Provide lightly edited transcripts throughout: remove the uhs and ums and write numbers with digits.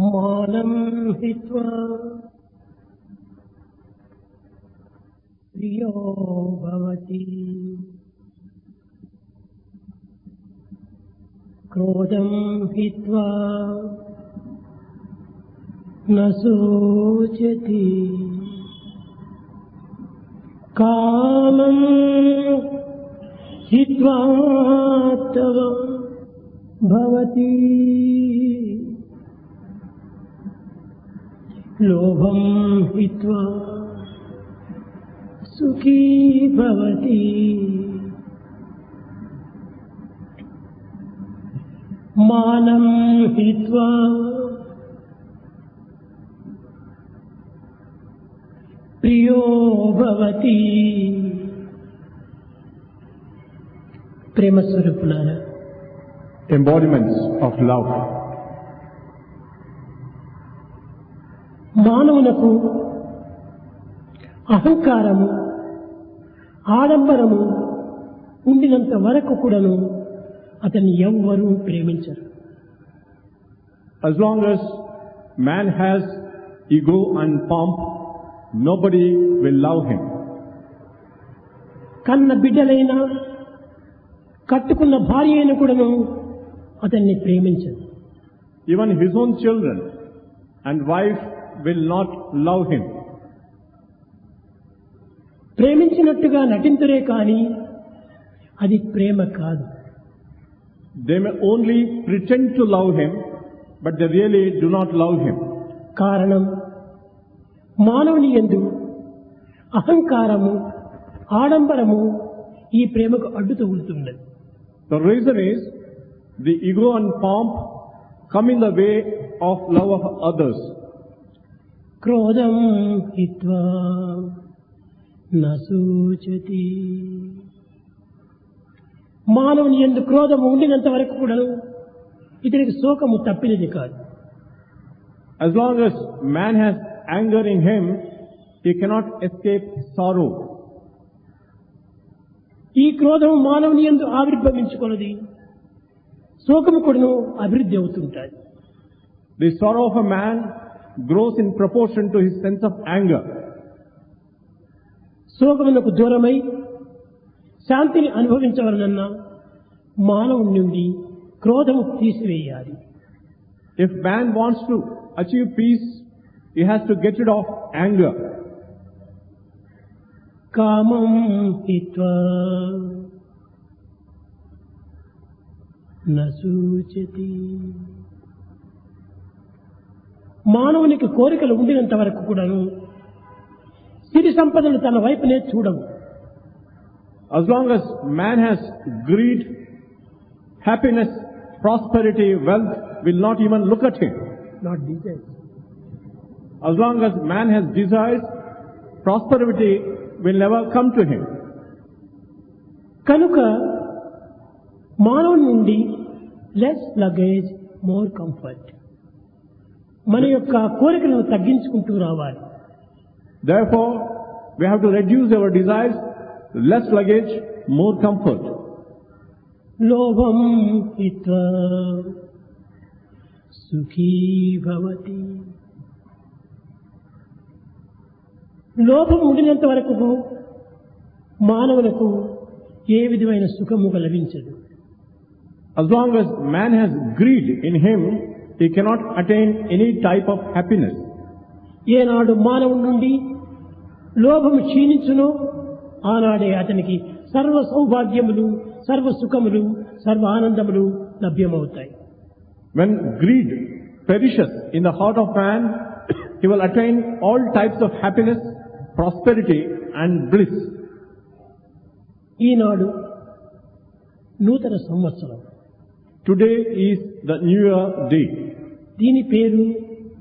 మానం హిత్వా ప్రియో భవతి క్రోధం హిత్వా న శోచతి కామం హిత్వా తవ భవతి లోభం హిత్వా సుఖీ భవతి మానం హిత్వా ప్రియో భవతి. ప్రేమ స్వరూపులారా, embodiments of love. మానవునకు అహంకారము, ఆడంబరము ఉండినంత వరకు కూడాను అతన్ని ఎవ్వరూ ప్రేమించరు. As long as man has ego and pomp, nobody will love him. కన్న బిడ్డలైనా కట్టుకున్న భార్య అయినా కూడాను అతన్ని ప్రేమించరు. Even his own children and wife will not love him. ప్రేమించినట్టుగా నటింతురే కానీ అది ప్రేమ కాదు. They may only pretend to love him, but they really do not love him. కారణం, మానవుని యందు అహంకారము, ఆడంబరము ఈ ప్రేమకు అడ్డు తగులుతున్నది. The reason is the ego and pomp come in the way of love of others. క్రోధం హిత్వా న శోచతి. మానవుని యందు క్రోధము ఉండినంత వరకు కూడా ఇతనికి శోకము తప్పినది కాదు. As long as man has anger in him, he cannot escape sorrow. ఈ క్రోధము మానవుని యందు ఆవిర్భవించుకున్నది, శోకము కూడాను అభివృద్ధి అవుతుంటాయి. The sorrow of a man grows in proportion to his sense of anger. శోకమునకు దూరమై శాంతిని అనుభవించవలనన్నా మానవుని నుండి క్రోధము తీసివేయాలి. If man wants to achieve peace, he has to get rid of anger. కామం హిత్వా న శోచతి. మానవునికి కోరికలు ఉండినంత వరకు కూడాను సిరి సంపదలు తన వైపునే చూడవు. As long as man has greed, happiness, prosperity, wealth will not even look at him. Not Dzire. As long as man has desires, prosperity will never come to him. కనుక మానవుని నుండి లెస్ లగేజ్ మోర్ కంఫర్ట్, మన యొక్క కోరికలను తగ్గించుకుంటూ రావాలి. Therefore, we have to reduce our desires, less luggage, more comfort. లోభం హిత్వా సుఖీ భవతి. లోభం ఉండినంత వరకు మానవులకు ఏ విధమైన సుఖము లభించదు. As long as man has greed in him, he cannot attain any type of happiness. ఏనాడు మానవుడి నుండి లోభము క్షీణించునో ఆనాడే అతనికి సర్వ సౌభాగ్యములు, సర్వ సుఖములు, సర్వ ఆనందములు లభ్యమవుతాయి. When greed perishes in the heart of man, he will attain all types of happiness, prosperity and bliss. ఈనాడు నూతన సంవత్సరం. Today is the New Year day. దీని పేరు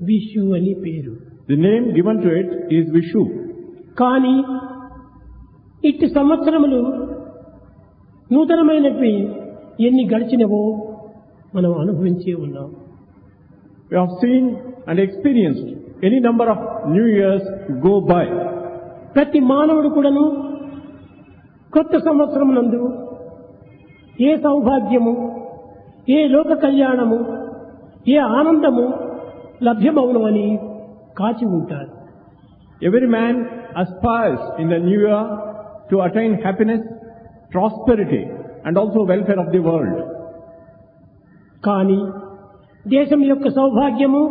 విషు అని పేరు. The name given to it is Vishu. కానీ ఇట్టి సంవత్సరములు నూతనమైనవి ఎన్ని గడిచినవో మనం అనుభవించే ఉన్నాం. We have seen and experienced any number of New Years go by. ప్రతి మానవుడు కూడాను కొత్త సంవత్సరం నందు ఏ సౌభాగ్యము, ఏ లోక కళ్యాణము, ఏ ఆనందము లభ్యమవును అని కాచి ఉంటారు. Every man aspires in the new year to attain happiness, prosperity and also welfare of the world. కానీ దేశం యొక్క సౌభాగ్యము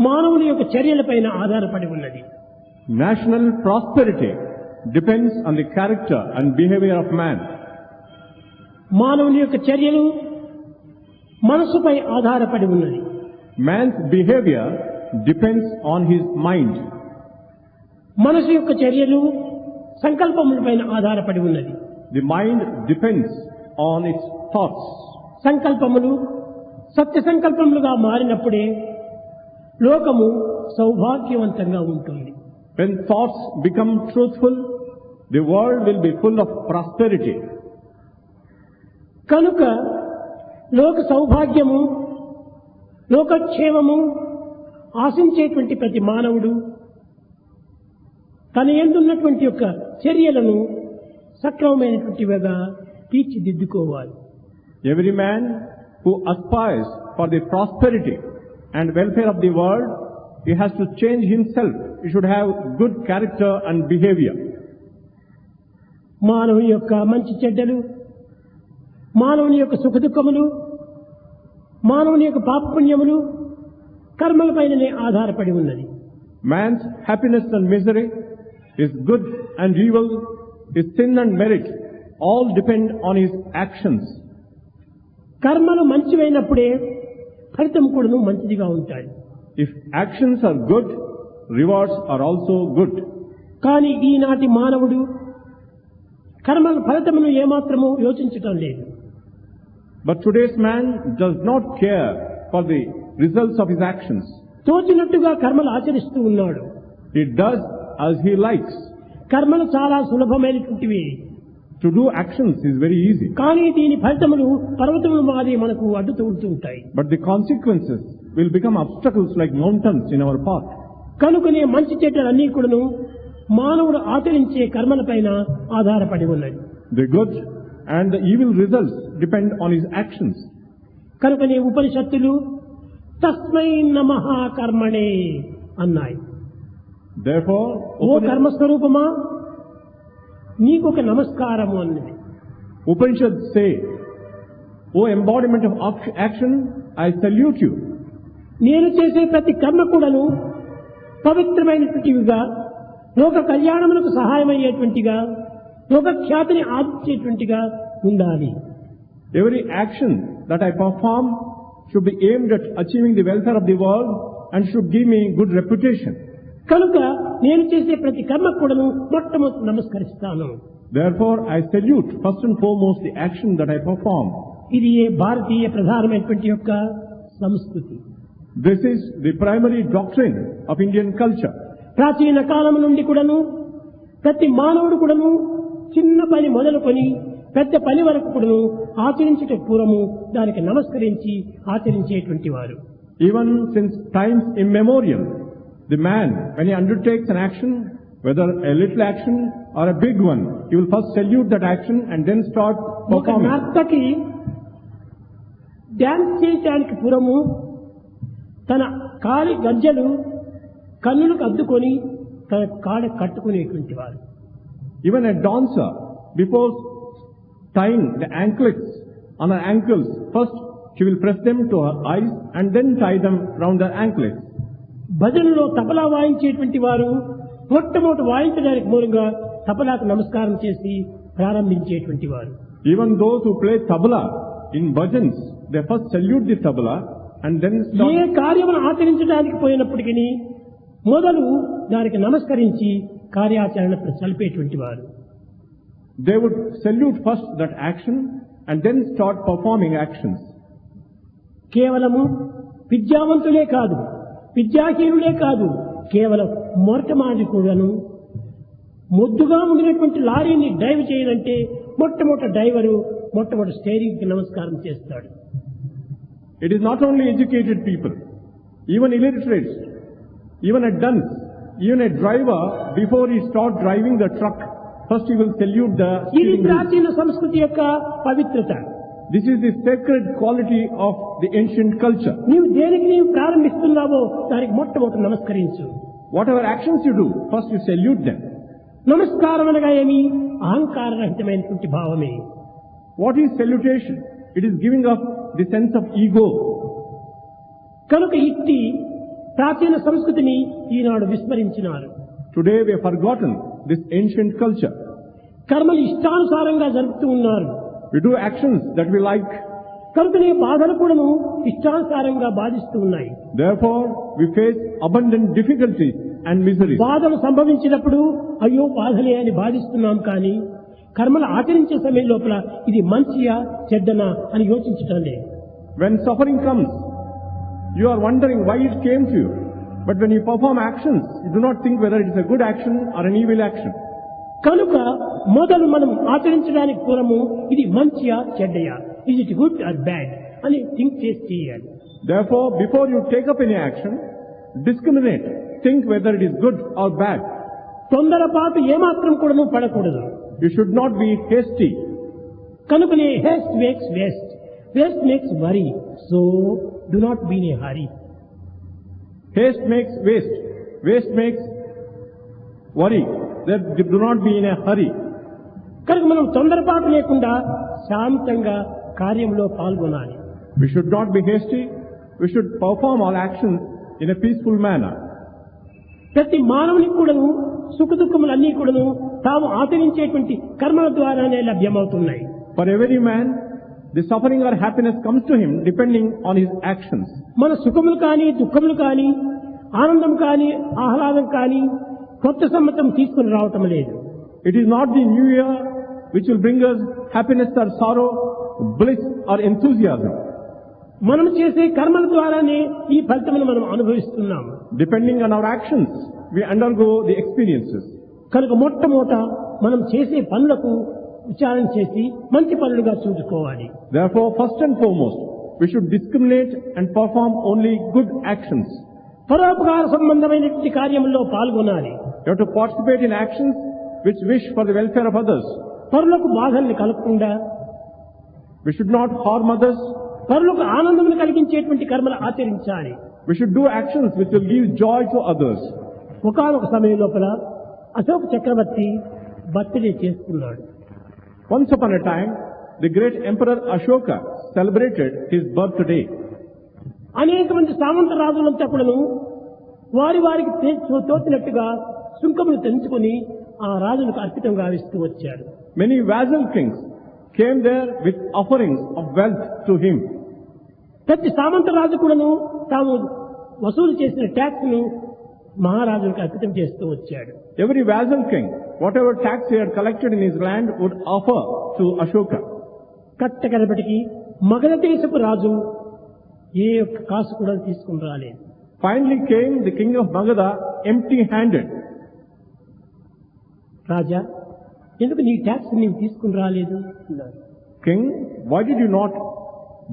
మానవుని యొక్క చర్యలపైన ఆధారపడి ఉన్నది. National prosperity depends on the character and behavior of man. మానవుని యొక్క చర్యలు మనసుపై ఆధారపడి ఉన్నది. Man's behavior depends on his mind. మనసు యొక్క చర్యలు సంకల్పములపైన ఆధారపడి ఉన్నది. The mind depends on its thoughts. సంకల్పములు సత్య సంకల్పములుగా మారినప్పుడే లోకము సౌభాగ్యవంతంగా ఉంటుంది. When thoughts become truthful, the world will be full of prosperity. కనుక లోక సౌభాగ్యము, లోకక్షేమము ఆశించేటువంటి ప్రతి మానవుడు తన యందున్నటువంటి యొక్క చర్యలను సక్రమమైనటువంటివిగా తీర్చిదిద్దుకోవాలి. Every man who aspires for the prosperity and welfare of the world, he has to change himself. He should have good character and behavior. మానవుని యొక్క మంచి చెడ్డలు, మానవుని యొక్క సుఖదుఖములు, మానవుని యొక్క పాపపుణ్యములు కర్మలపైననే ఆధారపడి ఉన్నది. Man's happiness and misery, his good and evil, his sin and merit, all depend on his actions. కర్మలు మంచివైనప్పుడే ఫలితం కూడాను మంచిదిగా ఉంటాయి. If actions are good, rewards are also good. కానీ ఈనాటి మానవుడు కర్మల ఫలితమును ఏమాత్రము యోచించటం లేదు. But today's man does not care for the results of his actions. తోచినట్టుగా కర్మలు ఆచరిస్తూ ఉన్నాడు. He does as he likes. కర్మలు చాలా సులభమైనటువంటివి. To do actions is very easy. కానీ దీని ఫలితములు పర్వతములు మాది మనకు అడ్డుతూ ఉంటాయి. But the consequences will become obstacles like mountains in our path. కనుకనే మంచి చెడ్డలన్నీ కూడాను మానవుడు ఆచరించే కర్మలపైన ఆధారపడి ఉన్నాయి. The good and the evil results depend on his actions. కనుకనే ఉపనిషత్తులు తస్మై నమః కర్మణే అన్నాయి. Therefore, ఓ కర్మస్వరూపమా నీకొక నమస్కారము అన్నది. Upanishads say, O embodiment of action, I salute you. నేను చేసే ప్రతి కర్మ కూడాను పవిత్రమైనటువంటివిగా, లోక కళ్యాణములకు సహాయమయ్యేటువంటిగా, లోక ఖ్యాతిని ఆర్జించేటువంటిగా ఉండాలి. Every action that I perform should be aimed at achieving the welfare of the world and should give me good reputation. కనుక నేను చేసే ప్రతి కర్మ కూడాను మొట్టమొదటి నమస్కరిస్తాను. Therefore, I salute first and foremost the action that I perform. ఇది ఏ భారతీయ ప్రధానమైనటువంటి యొక్క సంస్కృతి. This is the primary doctrine of Indian culture. ప్రాచీన కాలం నుండి కూడాను ప్రతి మానవుడు కూడాను చిన్న పని మొదలుకొని పెద్ద పని వరకు కూడాను ఆచరించట పూర్వము దానికి నమస్కరించి ఆచరించేటువంటి వారు. Even since times immemorial, the man, when he undertakes an action, whether a little action or a big one, he will first salute that action and then start ఒక performing. నర్తకి డాన్స్ చేయడానికి పూర్వము తన కాలి గజ్జలు కన్నులకు అద్దుకొని తన కాడ కట్టుకునేటువంటి వారు. Even a dancer, before tying the anklets on her ankles, first she will press them to her eyes and then tie them round her anklets. భజనలో tabla వాయించేటువంటి వారు మొట్టమొదటి వాయించడానికి మూలంగా తబలాకు నమస్కారం చేసి ప్రారంభించేటువంటి వారు. Even those who play tabla in bhajans, they first salute the tabla and then start. ఏ కార్యమును ఆచరించడానికి పోయినప్పటికీ మొదలు దానికి నమస్కరించి కార్యాచరణ సలిపేటువంటి వారు. They would salute first that action and then start performing actions. కేవలము విద్యావంతులే కాదు, విద్యాహీనులే కాదు, కేవలం మొట్టమొదటి కూడాను ముద్దుగా ఉండినటువంటి లారీని డ్రైవ్ చేయాలంటే మొట్టమొదటి డ్రైవరు మొట్టమొదటి స్టీరింగ్ కి నమస్కారం చేస్తాడు. It is not only educated people, even illiterates, even a dunce, even a driver, before he starts driving the truck, First you will salute the ఇది steering wheel. ప్రాచీన సంస్కృతి యొక్క పవిత్రత. This is the sacred quality of the ancient culture. నీవు దేనికి నీవు ప్రారంభిస్తున్నావో దానికి మొట్టమొదటి నమస్కరించు. Whatever actions you do, first you salute them. నమస్కారం అనగా ఏమి? అహంకారరహితమైనటువంటి భావమే. What is salutation? It is giving up the sense of ego. కనుక ఇట్టి ప్రాచీన సంస్కృతిని ఈనాడు విస్మరించినారు. Today we have forgotten this ancient culture. కర్మలు ఇష్టానుసారంగా జరుపుతూ ఉన్నారు. We do actions that we like. కనుకనే బాధలు కూడాను ఇష్టానుసారంగా బాధిస్తూ ఉన్నాయి. Therefore, we face abundant difficulties and miseries. బాధలు సంభవించినప్పుడు అయ్యో బాధలే అని బాధిస్తున్నాం కానీ కర్మలు ఆచరించే సమయం లోపల ఇది మంచియా చెడ్డనా అని యోచించటం లేదు. When suffering comes, you are wondering why it came to you. But when you perform actions, you do not think whether it is a good action or an evil action. కనుక మొదలు మనం ఆచరించడానికి పూర్వము ఇది మంచియా చెడ్డయా, is it good or bad అని think చేసి చేయాలి. Therefore, before you take up any action, discriminate. Think whether it is good or bad. తొందరపాటు ఏమాత్రం కూడాను పడకూడదు. You should not be hasty. కనుకనే haste makes waste, waste makes worry, so do not be in a hurry. Haste makes waste. Waste makes worry. That do not be in a hurry. కనుక మనం తొందరపాటు లేకుండా శాంతంగా కార్యంలో పాల్గొనాలి. We should not be hasty. We should perform all actions in a peaceful manner. ప్రతి మానవునికి కూడాను సుఖ దుఃఖములన్నీ కూడాను తాము ఆచరించేటువంటి కర్మల ద్వారానే లభ్యమవుతున్నాయి. For every man, the suffering or happiness comes to him depending on his actions. మన సుఖములు కానీ దుఃఖములు కానీ ఆనందం కానీ ఆహ్లాదం కానీ కొత్త సంవత్సరం తీసుకుని రావటం లేదు. It is not the new year which will bring us happiness or sorrow, bliss or enthusiasm. మనం చేసే కర్మల ద్వారానే ఈ ఫలితమును మనం అనుభవిస్తున్నాము. Depending on our actions, we undergo the experiences. కనుక మొట్టమొదట మనం చేసే పనులకు విచారణ చేసి మంచి పనులుగా చూసుకోవాలి. Therefore, first and foremost, we should discriminate and perform only good actions. పరోపకార సంబంధమైనటువంటి కార్యముల్లో పాల్గొనాలి. You have to participate in actions which wish for the welfare of others. పరులకు బాధల్ని కలగకుండా, We should not harm others. పరులకు ఆనందమును కలిగించేటువంటి కర్మలు ఆచరించాలి. We should do actions which will give joy to others. ఒకానొక సమయం లోపల అశోక చక్రవర్తి బర్త్డే చేసుకున్నాడు. Once upon a time, the great Emperor Ashoka celebrated his birthday. అనేక మంది సామంత రాజులంతా కూడాను వారి వారికి తోచినట్టుగా సుంకములు తెంచుకొని ఆ రాజులకు అర్పితం గావిస్తూ వచ్చారు. Many vassal kings came there with offerings of wealth to him. ప్రతి సామంత రాజు కూడాను తాము వసూలు చేసిన ట్యాక్స్ ను మహారాజులకు అర్పితం చేస్తూ వచ్చాడు. Every vassal king, whatever tax he had collected in his land, would offer to Ashoka. కట్టకడపటికి Magadha దేశపు రాజు ఏ ఒక్క కాసు కూడా తీసుకుని రాలేదు. Finally came the king of Magadha empty-handed. రాజా, ఎందుకు నీ ట్యాక్స్ నీవు తీసుకుని రాలేదు? King, why did you not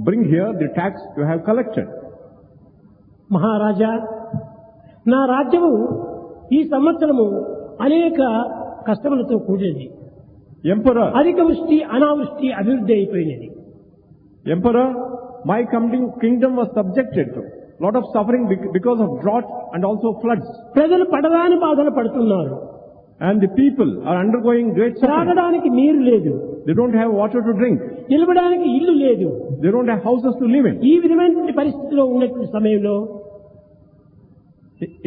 bring here the tax you have collected? మహారాజా, నా రాజ్యము ఈ సంవత్సరము అనేక కష్టములతో కూడింది. Emperor, అధిక వృష్టి అనావృష్టి అభివృద్ధి అయిపోయినది. Emperor, my kingdom was subjected to lot of suffering because of drought and also floods. ప్రజలు పడరాని బాధలు పడుతున్నారు. And the people are undergoing great suffering. త్రాగడానికి నీరు లేదు. They don't have water to drink. నిలబడడానికి ఇల్లు లేదు. They don't have houses to live in. ఈ విధమైనటువంటి పరిస్థితిలో ఉన్నటువంటి సమయంలో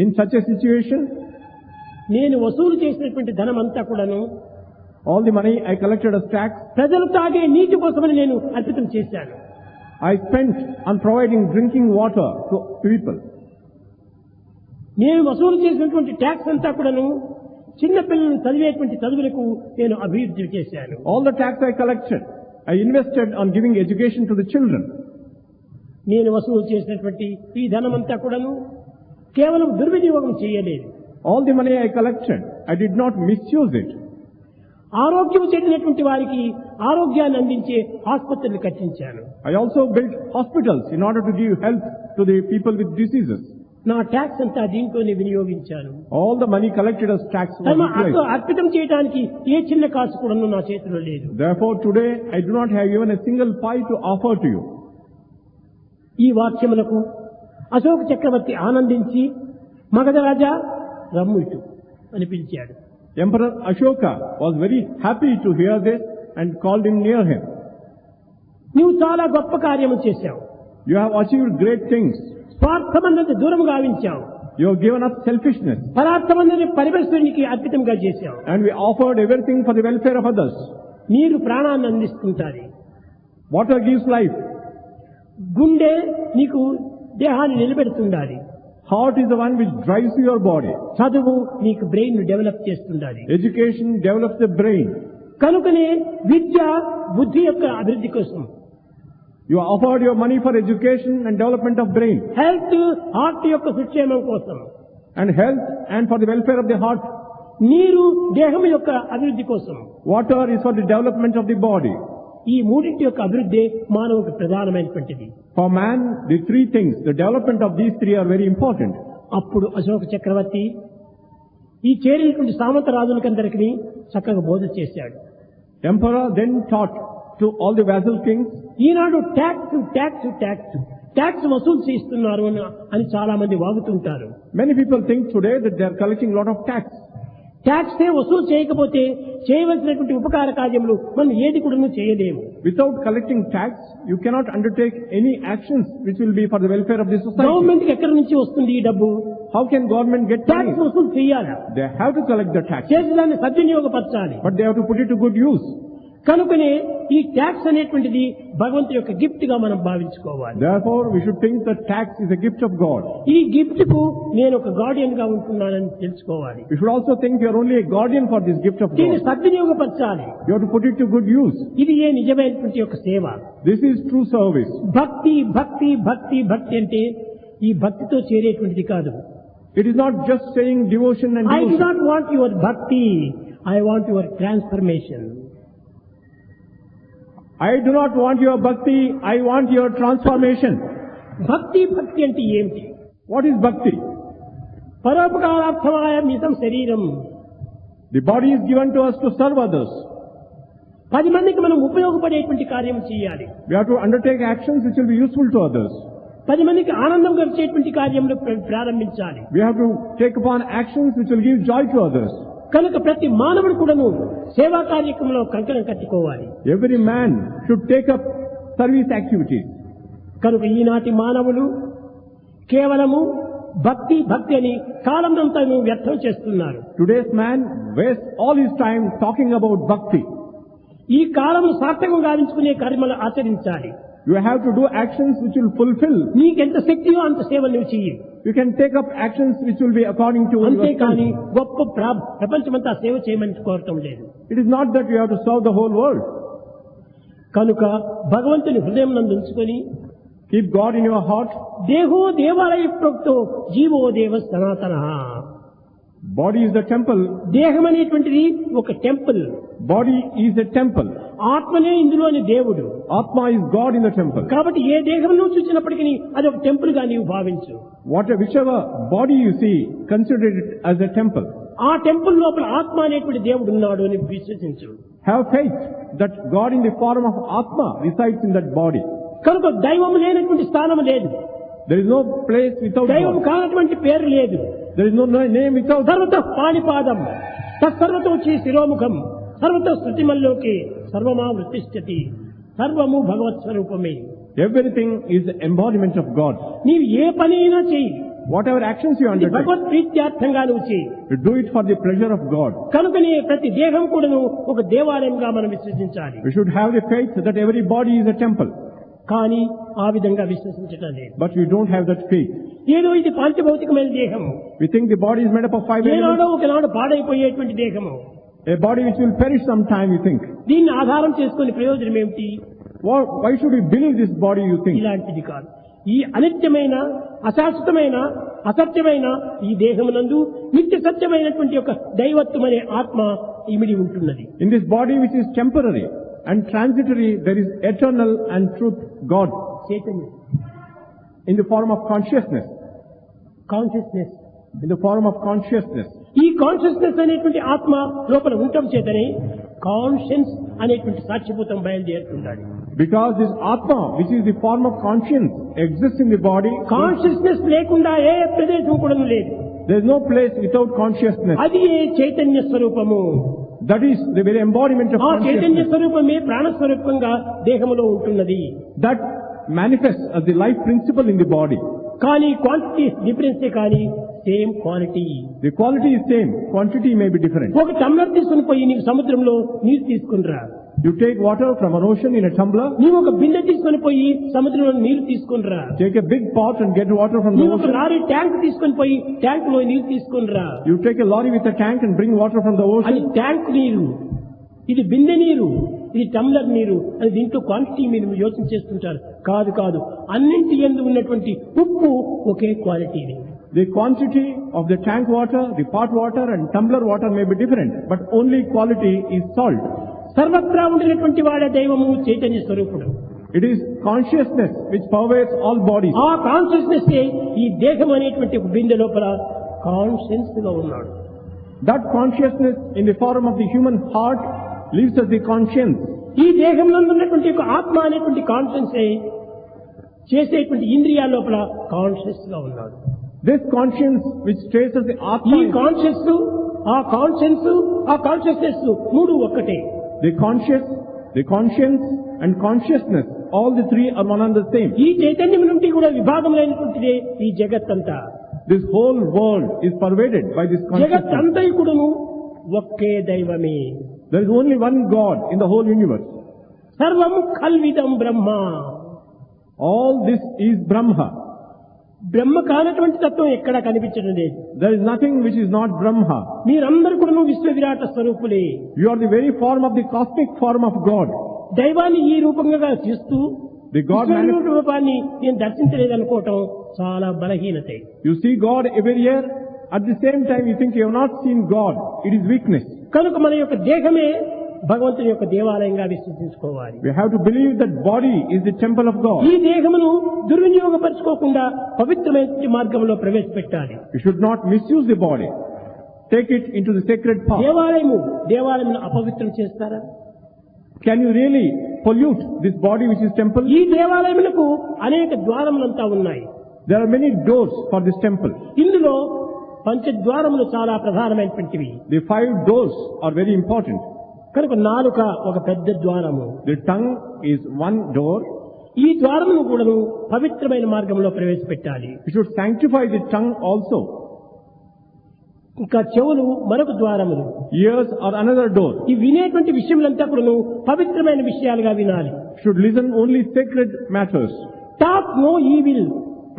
In such a situation, నేను వసూలు చేసినటువంటి ధనం అంతా కూడాను all the money I collected as tax, ప్రజలు తాగే నీటి కోసమని నేను అర్పితం చేశాను. I spent on providing drinking water to people. నేను వసూలు చేసినటువంటి ట్యాక్స్ అంతా కూడాను చిన్న పిల్లలు చదివేటువంటి చదువులకు నేను అభివృద్ధి చేశాను. All the tax I collected, I invested on giving education to the children. నేను వసూలు చేసినటువంటి ఈ ధనమంతా కూడాను కేవలం దుర్వినియోగం చేయలేదు. All the money I collected, I did not misuse it. ఆరోగ్యం చెందినటువంటి వారికి ఆరోగ్యాన్ని అందించే ఆసుపత్రులు కట్టించాను. I also built hospitals in order to give health to the people with diseases. నా ట్యాక్స్ అంతా దీంట్లోనే వినియోగించాను. All the money collected as tax was utilized. అర్పితం చేయడానికి ఏ చిన్న కాసు కూడా నా చేతిలో లేదు. Therefore today I do not have even a single pie to offer to you. ఈ వాక్యములకు అశోక చక్రవర్తి ఆనందించి మగధ రాజా రమ్ము ఇటు అని పిలిచాడు. Emperor Ashoka was very happy to hear this and called him near him. నీవు చాలా గొప్ప కార్యము చేశావు. You have achieved great things. స్వార్థమన్నది దూరం గావించావు. You have given us selfishness. పరార్థమన్నది పరివేశ్వరునికి అర్పితంగా చేశావు. And we offered everything for the welfare of others. నీరు ప్రాణాన్ని అందిస్తుంటారు. Water gives life. గుండె నీకు దేహాన్ని నిలబెడుతుండాలి. Heart is the one which drives your body. చదువు నీకు బ్రెయిన్ ను develop చేస్తుండాలి. Education develops the brain. కనుకనే విద్య బుద్ధి యొక్క అభివృద్ధి కోసం. You offered your money for education and development of brain. Health heart యొక్క సుక్షేమం కోసం. And health and for the welfare of the heart. నీరు దేహం యొక్క అభివృద్ధి కోసం. Water is for the development of the body. ఈ మూడింటి యొక్క అభివృద్ధి మానవునికి ప్రధానమైనటువంటిది. For man, the three things, the development of these three are very important. అప్పుడు అశోక చక్రవర్తి ఈ చేరినటువంటి సామంత రాజులకందరికీ చక్కగా బోధ చేశాడు. Emperor then taught to all the vassal kings. Eenadu tax వసూలు చేస్తున్నారు అని చాలా మంది వాగుతుంటారు. Many people think today that they are collecting a lot of tax. Tax వసూలు చేయకపోతే చేయవలసినటువంటి ఉపకార కార్యములు మనం ఏది కూడా చేయలేము. Without collecting tax, you cannot undertake any actions which will be for the welfare of the society. Government కి ఎక్కడి నుంచి వస్తుంది ఈ డబ్బు? How can government get money? Tax వసూలు చేయాలి. They have to collect the tax. చేసి దాన్ని సద్వినియోగపరచాలి. But they have to put it to good use. కనుకనే ఈ ట్యాక్స్ అనేటువంటిది భగవంతుడి యొక్క గిఫ్ట్ గా మనం భావించుకోవాలి. Therefore, we should think that tax is a gift of God. ఈ గిఫ్ట్ కు నేను ఒక గార్డియన్ గా ఉంటున్నానని తెలుసుకోవాలి. We should also think you are only a guardian for this gift of దీన్ని God. సద్వినియోగపరచాలి. You have to put it to good use. ఇది ఏ నిజమైనటువంటి యొక్క సేవ. This is true service. భక్తి భక్తి భక్తి భక్తి అంటే ఈ భక్తితో చేరేటువంటిది కాదు. It is not just saying devotion and I do devotion. not want your bhakti. I want your transformation. I do not want your bhakti, I want your transformation. భక్తి భక్తి అంటే ఏమిటి? What is bhakti? పరోపకారార్థమాయ మితం శరీరం. The body is given to us to serve others. 10 మందికి మనం ఉపయోగపడేటువంటి కార్యం చేయాలి. We have to undertake actions which will be useful to others. 10 మందికి ఆనందం కలిగేటువంటి కార్యములు ప్రారంభించాలి. We have to take upon actions which will give joy to others. కనుక ప్రతి మానవుడు కూడాను సేవా కార్యక్రమంలో కంకణం కట్టుకోవాలి. Every man should take up service activities. కనుక ఈనాటి మానవులు కేవలము భక్తి భక్తి అని కాలమంతా వ్యర్థం చేస్తున్నారు. Today's man wastes all his time talking about bhakti. ఈ కాలము సార్థకం గావించుకునే కర్మలు ఆచరించాలి. You have to do actions which will fulfill. నీకెంత శక్తియో అంత సేవ నువ్వు చెయ్యి. You can take up actions which will be according to your అంతేకాని strength. గొప్ప ప్రపంచమంతా సేవ చేయమని కోరటం లేదు. It is not that you have to serve the whole world. కనుక భగవంతుని హృదయం నందు ఉంచుకొని Keep God in your heart. దేహో దేవాలయ ప్రోక్తో జీవో దేవ సనాతనః. Body is the temple. దేహం అనేటువంటిది ఒక temple. Body is a temple. ఆత్మనే ఇందులోని దేవుడు. Atma is God in the temple. కాబట్టి ఏ దేహంలో చూసినప్పటికీ అది ఒక టెంపుల్ గా నీవు భావించు. Whichever body you see, consider it as a temple. ఆ టెంపుల్ లోపల ఆత్మ అనేటువంటి దేవుడు ఉన్నాడు అని విశ్వసించు. Have faith that God in the form of Atma resides in that body. కనుక దైవం లేనటువంటి స్థానం లేదు. There is no place without దైవం God. కానటువంటి పేరు లేదు. There is no name without God. సర్వత పాణిపాదం తత్సర్వతో శిరోముఖం సర్వత స్థుతిమల్లోకి సర్వమా వృత్తిష్ఠతి సర్వము భగవత్ స్వరూపమే. Everything is the embodiment of God. నీవు ఏ పని అయినా చెయ్యి, Whatever actions you undertake, భగవత్ ప్రీత్యార్థంగా నువ్వు చెయ్యి. you do it for the pleasure of God. కనుకనే ప్రతి దేహం కూడాను ఒక దేవాలయంగా మనం విశ్వసించాలి. We should have the faith that every body is a temple. కానీ ఆ విధంగా విశ్వసించటం లేదు. But we don't have that faith. ఏదో ఇది పాంచభౌతికమైన దేహం, We think the body is made up of 5 ఏనాడో elements. ఒకనాడు పాడైపోయేటువంటి దేహము. A body which will perish sometime, you think. దీన్ని ఆధారం చేసుకుని ప్రయోజనం ఏమిటి? Why should we build this body, you think? ఇలాంటిది కాదు. ఈ అనిత్యమైన అశాశ్వతమైన అసత్యమైన ఈ దేహమునందు నిత్య సత్యమైనటువంటి ఒక దైవత్వమనే ఆత్మ ఇమిడి ఉంటున్నది. In this body which is temporary and transitory, there is eternal and truth God చైతన్యం. in the form of consciousness. Consciousness. in the form of consciousness. ఈ కాన్షియస్నెస్ అనేటువంటి ఆత్మ లోపల ఉండటం చేతనే కాన్షియన్స్ అనేటువంటి సాక్షిభూతం బయలుదేరుతుంటాడు. Because this Atma, which is the form of conscience, exists in the body. Consciousness లేకుండా ఏ ప్రదేశం కూడా లేదు. There is no place without consciousness. అది చైతన్య స్వరూపము. That is the very embodiment of ఆ చైతన్య consciousness. స్వరూపమే ప్రాణస్వరూపంగా దేహంలో ఉంటున్నది. That manifests as the life principle in the body. కానీ క్వాంటిటీ డిఫరెన్సే కానీ same quality. The quality is same, quantity may be different. ఒక టమ్లర్ తీసుకుని పోయి నీకు సముద్రంలో నీరు తీసుకునిరా. You take water from an ocean in a tumbler. నీవు ఒక బిందె తీసుకుని పోయి సముద్రంలో నీరు తీసుకునిరా. Take a big pot and get water from the నీవు ఒక ocean. లారీ ట్యాంక్ తీసుకుని పోయి ట్యాంక్ లో నీరు తీసుకునిరా. You take a lorry with a tank and bring water from the అది ocean. ట్యాంక్ నీరు, ఇది బిందె నీరు, ఇది టమ్లర్ నీరు అని దీంట్లో క్వాంటిటీ మీరు యోచన చేస్తుంటారు. కాదు కాదు, అన్నింటి యందు ఉన్నటువంటి ఉప్పు ఒకే క్వాలిటీని. The quantity of the tank water, the pot water and tumbler water may be different, but only quality is salt. సర్వత్రా ఉండినటువంటి వాడే దైవము చైతన్య స్వరూపుడు. It is consciousness which pervades all bodies. ఆ కాన్షియస్నెస్ ఈ దేహం అనేటువంటి ఒక బిందె లోపల కాన్షియన్స్ లో ఉన్నాడు. That consciousness in the form of the human heart lives as the conscience. ఈ దేహంలో ఉన్నటువంటి ఒక ఆత్మ అనేటువంటి కాన్షియన్స్ చేసేటువంటి ఇంద్రియాల లోపల కాన్షియస్ గా ఉన్నాడు. This conscience which traces the ఈ Atma, కాన్షియస్, ఆ కాన్షియన్స్, ఆ కాన్షియస్నెస్ మూడు ఒక్కటే. the conscious, the conscience and consciousness, all the three are one and the same. ఈ చైతన్యం నుండి కూడా విభాగములైనటువంటిదే ఈ జగత్తంతా. This whole world is pervaded by this consciousness. జగత్తంతా కూడాను ఒకే దైవమే. There is only one God in the whole universe. సర్వం కల్విదం బ్రహ్మ. All this is Brahma. బ్రహ్మ కానటువంటి తత్వం ఎక్కడా కనిపించడం లేదు. There is nothing which is not Brahma. మీరందరూ కూడా విశ్వ విరాట స్వరూపులే. You are the very form of the cosmic form of God. దైవాన్ని ఈ రూపంగా చూస్తూ The God విశ్వ రూపాన్ని నేను దర్శించలేదనుకోవటం చాలా బలహీనతే. You see God every year. At the same time you think you have not seen God. It is weakness. కనుక మన యొక్క దేహమే భగవంతుని యొక్క దేవాలయంగా విశ్వసించుకోవాలి. We have to believe that body is the temple of God. ఈ దేహమును దుర్వినియోగపరచుకోకుండా పవిత్రమైన మార్గంలో ప్రవేశపెట్టాలి. You should not misuse the body. Take it into the sacred path. దేవాలయమును అపవిత్రం చేస్తారా? Can you really pollute this body which is temple? ఈ దేవాలయములకు అనేక ద్వారములంతా ఉన్నాయి. There are many doors for this temple. ఇందులో పంచద్వారములు చాలా ప్రధానమైనటువంటివి. The 5 doors are very important. కనుక నాలుక ఒక పెద్ద ద్వారము. The tongue is one door. ఈ ద్వారమును కూడాను పవిత్రమైన మార్గంలో ప్రవేశపెట్టాలి. You should sanctify the tongue also. ఇంకా చెవులు మరొక ద్వారములు. Ears are another door. ఈ వినేటువంటి విషయములంతా కూడాను పవిత్రమైన విషయాలుగా వినాలి. You should listen only sacred matters. Talk no evil,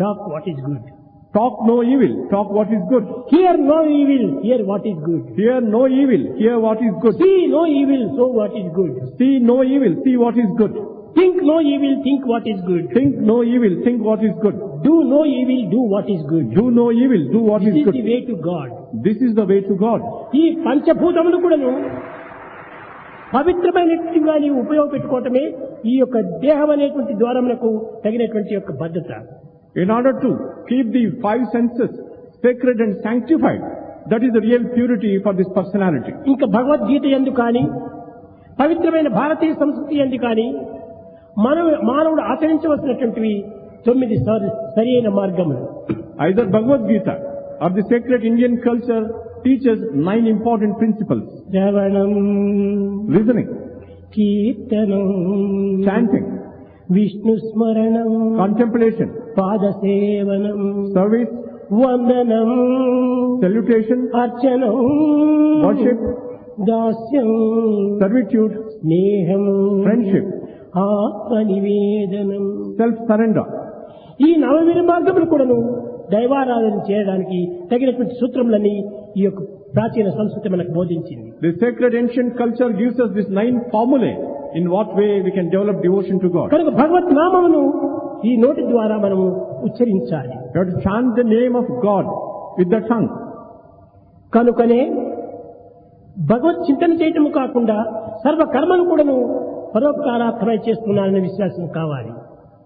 talk what is good. Talk no evil, talk what is good. Hear no evil, hear what is good. Hear no evil, hear what is good. See no evil, so what is good. See no evil, see what is good. Think no evil, think what is good. Think no evil, think what is good. Do no evil, do what is good. Do no evil, do what is this is good. The way to God. This is the way to God. ఈ పంచభూతములు కూడాను పవిత్రమైనట్టుగా నీవు ఉపయోగపెట్టుకోవటమే ఈ యొక్క దేహం అనేటువంటి ద్వారములకు తగినటువంటి యొక్క భద్రత. In order to keep the 5 senses sacred and sanctified, that is the real purity for this personality. ఇంకా భగవద్గీత యందు కానీ పవిత్రమైన భారతీయ సంస్కృతి యందు కానీ మానవుడు ఆచరించవలసినటువంటివి 9 సరైన మార్గములు. Either Bhagavad Gita or the sacred Indian culture teaches 9 important principles. శ్రవణం, Listening, కీర్తనం, chanting, విష్ణు స్మరణం, contemplation, పాదసేవనం, service, వందనం, salutation, అర్చనం, worship, దాస్యం, servitude, స్నేహం, friendship, ఆత్మనివేదనం. self-surrender. ఈ 9 మార్గములు కూడాను దైవారాధన చేయడానికి తగినటువంటి సూత్రములని ఈ యొక్క ప్రాచీన సంస్కృతి మనకు బోధించింది. The sacred ancient culture gives us this 9 formulae in what way we can develop devotion to God. కనుక భగవత్ నామమును ఈ నోటి ద్వారా మనము ఉచ్చరించాలి. You have to chant the name of God with the tongue. కనుకనే భగవత్ చింతన చేయటము కాకుండా సర్వ కర్మను కూడాను పరోపకారార్థమై చేస్తున్నాననే విశ్వాసం కావాలి.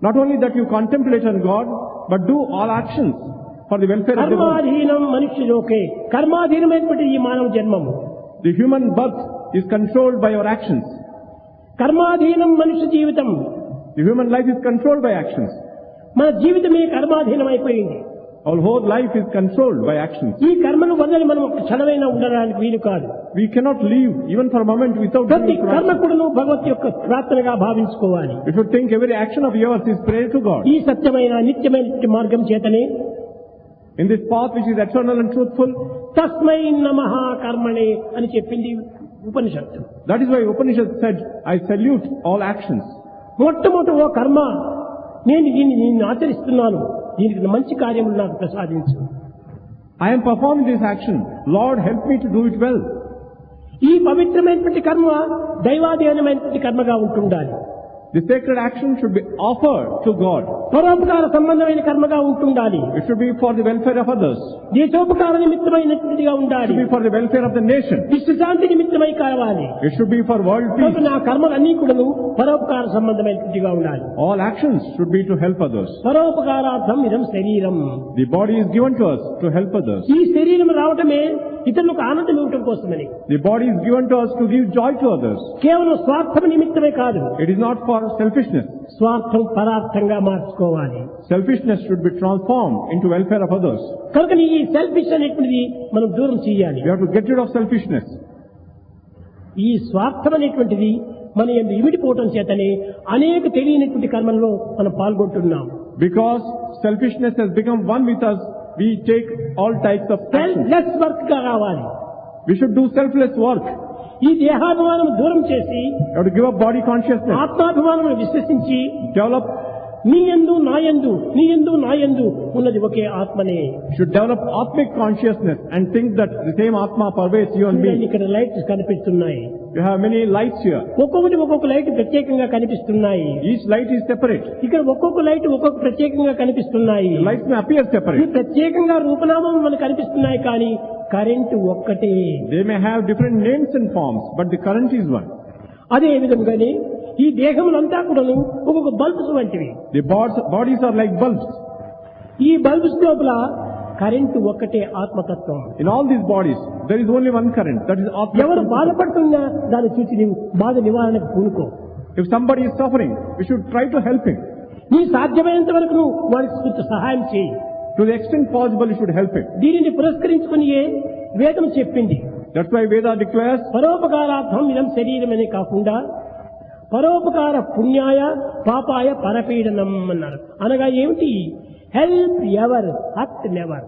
Not only that you contemplate on God, but do all actions for the welfare of the world. కర్మాధీనం మనుష్యలోకే, కర్మాధీనమైనటువంటి ఈ మానవ జన్మము. The human birth is controlled by our actions. కర్మాధీనం మనుష్య జీవితం. The human life is controlled by actions. మన జీవితమే కర్మాధీనం అయిపోయింది. Our whole life is controlled by actions. ఈ కర్మను వదిలి మనం ఒక క్షణమైనా ఉండడానికి వీలు కాదు. We cannot live even for a moment without ప్రతి doing కర్మకుడును భగవత్ యొక్క ప్రార్థనగా భావించుకోవాలి. We should think every action of yours is prayer to God. ఈ సత్యమైన నిత్యమైన మార్గం చేతనే In this path which is eternal and truthful, తస్మై నమః కర్మణే అని చెప్పింది ఉపనిషత్తు. that is why Upanishad said, I salute all actions. మొట్టమొదటి ఓ కర్మ, నేను దీన్ని ఆచరిస్తున్నాను, దీనికి మంచి కార్యములు నాకు ప్రసాదించు. I am performing this action. Lord, help me to do it well. ఈ పవిత్రమైనటువంటి కర్మ దైవాధీనమైనటువంటి కర్మగా ఉంటుండాలి. The sacred action should be offered to God. పరోపకార సంబంధమైన కర్మగా ఉంటుండాలి. It should be for the welfare of others. దేశోపకార నిమిత్తమైనటువంటిగా It ఉండాలి. should be for the welfare of the nation. విశ్వశాంతి నిమిత్తమై కావాలి. It should be for world peace. నా కర్మలన్నీ కూడాను పరోపకార సంబంధమైనటువంటిగా ఉండాలి. All actions should be to help others. పరోపకారార్థం ఇదం శరీరం. The body is given to us to help others. ఈ శరీరం రావటమే ఇతరులకు ఆనందం ఇవ్వటం కోసమని. The body is given to us to give joy to others. కేవలం స్వార్థం నిమిత్తమే కాదు. It is not for selfishness. స్వార్థం పరార్థంగా మార్చుకోవాలి. Selfishness should be transformed into welfare of others. కనుక ఈ సెల్ఫిష్ అనేటువంటిది మనం దూరం చేయాలి. We have to get rid of selfishness. ఈ స్వార్థం అనేటువంటిది మన యందు ఇమిడిపోవటం చేతనే అనేక తెలియనటువంటి కర్మల్లో మనం పాల్గొంటున్నాం. Because selfishness has become one with us, we take all types of actions. Selfless work గా రావాలి. We should do selfless work. ఈ దేహాభిమానం దూరం చేసి You have to give up body consciousness. ఆత్మాభిమానం విశ్వసించి Develop, నీ యందు నా యందు నీ యందు నా యందు ఉన్నది ఒకే ఆత్మనే. should develop Atmic consciousness and think that the same Atma pervades you and me. ఇక్కడ లైట్స్ కనిపిస్తున్నాయి. You have many lights here. ఒక్కొక్క లైట్ ప్రత్యేకంగా కనిపిస్తున్నాయి. Each light is separate. ఇక్కడ ఒక్కొక్క లైట్ ఒక్కొక్క ప్రత్యేకంగా కనిపిస్తున్నాయి. The lights may appear ఈ separate. ప్రత్యేకంగా రూపనామం మనకు కనిపిస్తున్నాయి, కానీ కరెంటు ఒక్కటే. They may have different names and forms, but the current is one. అదే విధంగానే ఈ దేహములంతా కూడాను ఒక్కొక్క బల్బ్స్ వంటివి. The bodies are like bulbs. ఈ బల్బ్స్ లోపల కరెంటు ఒక్కటే ఆత్మతత్వం. In all these bodies, there is only one current, that is ఎవరు Atma. బాధపడుతున్నా దాన్ని చూసి నీవు బాధ నివారణకు పూనుకో. If somebody is suffering, we should try to help him. నీ సాధ్యమైనంత వరకు నువ్వు వారికి కొంత సహాయం చేయి. To the extent possible, you should help him. దీనిని పురస్కరించుకుని వేదం చెప్పింది, That's why Veda declares, పరోపకారార్థం ఇదం శరీరం అనే కాకుండా పరోపకార పుణ్యాయ పాపాయ పరపీడనం అన్నారు. అనగా ఏమిటి? Help ever, hurt never.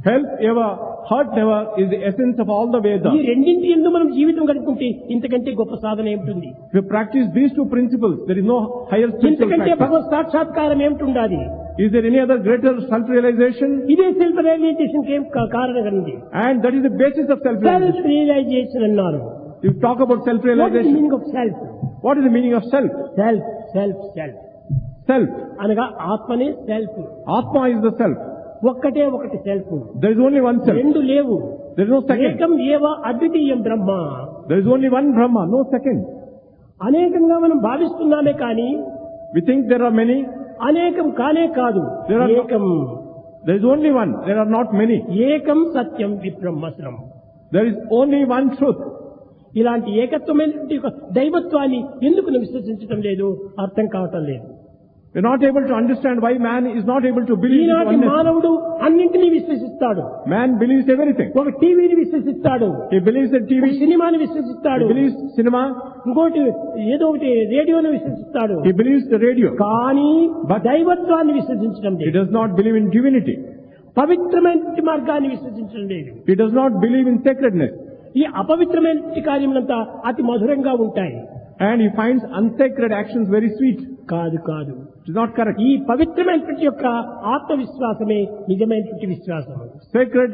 help ever, hurt never is the essence of all the Vedas. ఈ రెండింటి యందు మనం జీవితం గడుపుకుంటే ఇంతకంటే గొప్ప సాధన ఏమిటి? If we practice these two principles, there is no higher spiritual ఇంతకంటే practice. భగవత్ సాక్షాత్కారం ఏమిటి ఉండాలి? Is there any other greater self-realization? ఇదే సెల్ఫ్ రియలైజేషన్ కి కారణం ఉంది. And that is the basis of self-realization. Self realization అన్నారు. You talk about What is the self-realization. meaning of self? What is the meaning of self? Self self self Self. అనగా ఆత్మనే self. Atma is the self. ఒక్కటే ఒకటి self. There is only one self. రెండు లేవు. There is no second. ఏకం ఏవ అద్వితీయం బ్రహ్మ. There is only one Brahma, no second. అనేకంగా మనం భావిస్తున్నామే కానీ We think there are many. అనేకం కానే కాదు. There are no- ఏకం. There is only one. There are not many. ఏకం సత్యం విబ్రహ్మస్రం. There is only one truth. ఇలాంటి ఏకత్వమైనటువంటి ఒక దైవత్వాన్ని ఎందుకు విశ్వసించడం లేదు, అర్థం కావటం లేదు. We are not able to understand why man is not able to believe in ఈనాటి oneness. మానవుడు అన్నింటినీ విశ్వసిస్తాడు. Man believes everything. ఒక టీవీని విశ్వసిస్తాడు, He believes in TV. ఒక సినిమాని He విశ్వసిస్తాడు, believes cinema. ఇంకోటి ఏదో ఒకటి రేడియోని విశ్వసిస్తాడు. He believes the radio. కానీ But- దైవత్వాన్ని విశ్వసించడం He లేదు. does not believe in divinity. పవిత్రమైన మార్గాన్ని విశ్వసించడం లేదు. He does not believe in sacredness. ఈ అపవిత్రమైన కార్యములంతా అతి మధురంగా ఉంటాయి. And he finds unsacred actions very sweet. కాదు కాదు, It is not correct. ఈ పవిత్రమైనటువంటి యొక్క ఆత్మవిశ్వాసమే నిజమైనటువంటి విశ్వాసం. Sacred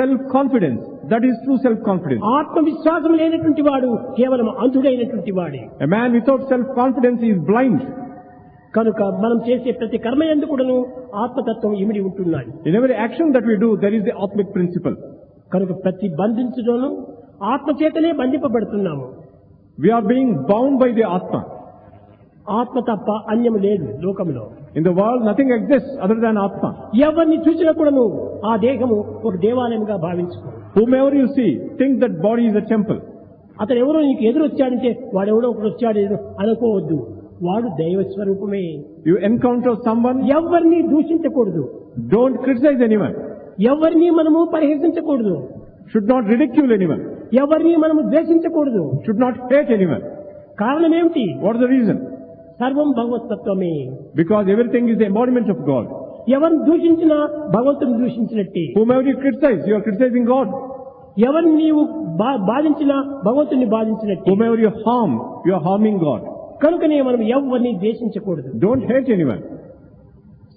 self-confidence. That is true self-confidence. ఆత్మవిశ్వాసం లేనటువంటి వాడు కేవలం అంధుడైనటువంటి వాడే. A man without self-confidence is blind. కనుక మనం చేసే ప్రతి కర్మ యందు కూడాను ఆత్మతత్వం ఇమిడి ఉంటున్నది. In every action that we do, there is the Atmic principle. కనుక ప్రతి బంధించడం ఆత్మ చేతనే బంధింపబడుతున్నాము. We are being bound by the Atma. ఆత్మ తప్ప అన్యము లేదు లోకంలో. In the world, nothing exists other than Atma. ఎవరిని చూసినా కూడాను ఆ దేహము ఒక దేవాలయంగా భావించుకో. Whomever you see, think that body is a temple. అతను ఎవరో నీకు ఎదురొచ్చాడంటే వాడెవడో ఒకడు వచ్చాడు అనుకోవద్దు. వాడు దైవ స్వరూపమే. You encounter someone, ఎవరిని దూషించకూడదు. don't criticize anyone. ఎవరిని మనము పరిహసించకూడదు. Should not ridicule anyone. ఎవరిని మనము ద్వేషించకూడదు. Should not hate anyone. కారణం ఏమిటి? What is the reason? సర్వం భగవతత్వమే. Because everything is the embodiment of God. ఎవరిని దూషించినా భగవంతుని దూషించినట్టే. Whomever you criticize, you are criticizing God. ఎవరిని నీవు బాధించినా భగవంతుని బాధించినట్టే. Whomever you harm, you are harming God. కనుకనే మనం ఎవరిని ద్వేషించకూడదు. Don't hate anyone.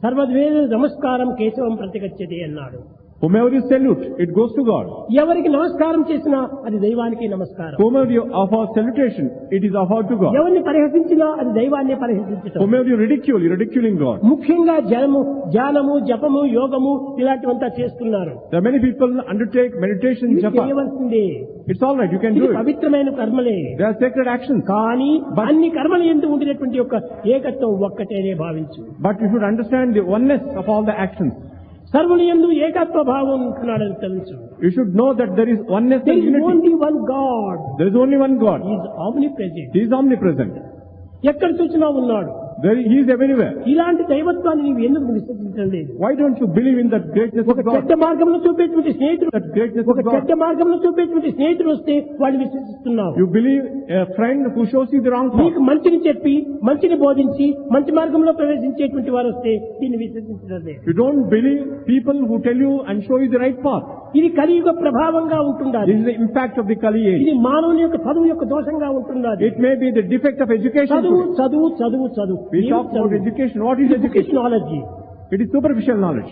సర్వద్వేద నమస్కారం కేశవం ప్రతిగచ్చతి అన్నాడు. Whomever you salute, it goes to God. ఎవరికి నమస్కారం చేసినా అది దైవానికి నమస్కారం. Whomever you offer salutation, it is offered to God. ఎవరిని పరిహసించినా అది దైవాన్ని పరిహసించటం. Whomever you ridicule, you are ridiculing God. ముఖ్యంగా ధ్యానము జపము యోగము ఇలాంటివంతా చేస్తున్నారు. There are many people undertake meditation, japa. చేయవలసిందే. It's all right, you can do it. పవిత్రమైన కర్మలే. They are sacred actions. కానీ అన్ని కర్మలు ఎందుకు ఉండినటువంటి యొక్క ఏకత్వం ఒక్కటేనే భావించు. But you should understand the oneness of all the actions. సర్వుని యందు ఏకత్వ భావం ఉంటున్నాడని తెలుసు. You should know that there is oneness and There is unity. only one God. There is only one God. He is omnipresent. He is omnipresent. ఎక్కడ చూసినా ఉన్నాడు. He is everywhere. ఇలాంటి దైవత్వాన్ని నీవు ఎందుకు విశ్వసించడం లేదు? Why don't you believe in that greatness of ఒక God? చెడ్డ మార్గంలో చూపేటువంటి స్నేహితుడు That greatness of ఒక God. చెడ్డ మార్గంలో చూపేటువంటి స్నేహితుడు వస్తే వాడిని విశ్వసిస్తున్నావు. You believe a friend who shows you the wrong path. నీకు మంచిని చెప్పి మంచిని బోధించి మంచి మార్గంలో ప్రవేశించేటువంటి వారు వస్తే దీన్ని విశ్వసించడం లేదు. You don't believe people who tell you and show you the right path. ఇది కలియుగ ప్రభావంగా ఉంటుండాలి. This is the impact of the Kali age. ఇది మానవుని యొక్క చదువు యొక్క దోషంగా ఉంటుండాలి. It may be the defect of education. చదువు today. చదువు చదువు చదువు. We talk about education. What is education? Knowledge. It is superficial knowledge.